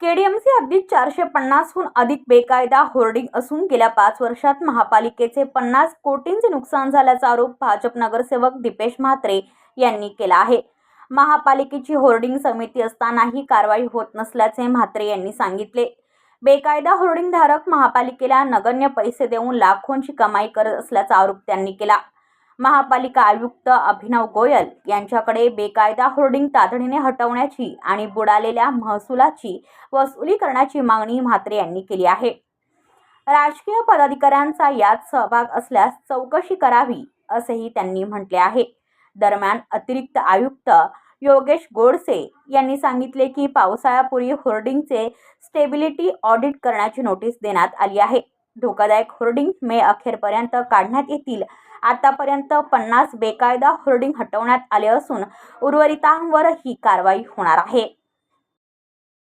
KDMC हद्दीत 450हून अधिक बेकायदा होर्डिंग असून गेल्या 5 वर्षात महापालिकेचे 50 कोटींचे नुकसान झाल्याचा आरोप भाजप नगरसेवक दीपेश म्हात्रे यांनी केला आहे। महापालिकेची होर्डिंग समिती असतानाही कारवाई होत नसल्याचे म्हात्रे यांनी सांगितले। बेकायदा होर्डिंग धारक महापालिकेला नगण्य पैसे देऊन लाखोंची कमाई करत असल्याचा आरोप त्यांनी केला। महापालिका आयुक्त अभिनव गोयल यांच्याकडे बेकायदा होर्डिंग तातडीने हटवण्याची आणि बुडालेल्या महसुलाची वसुली करण्याची मागणी म्हात्रे यांनी केली आहे। राजकीय पदाधिकाऱ्यांचा यात सहभाग असल्यास चौकशी करावी असेही त्यांनी म्हटले आहे। दरम्यान अतिरिक्त आयुक्त योगेश गोडसे यांनी सांगितले की पावसाळ्यापूर्वी होर्डिंगचे स्टेबिलिटी ऑडिट करण्याची नोटीस देण्यात आली आहे। धोकादायक होर्डिंग मे अखेरपर्यंत काढण्यात येतील। आतापर्यंत 50 बेकायदा होर्डिंग हटवण्यात आले असून उर्वरितांवर ही कारवाई होणार आहे।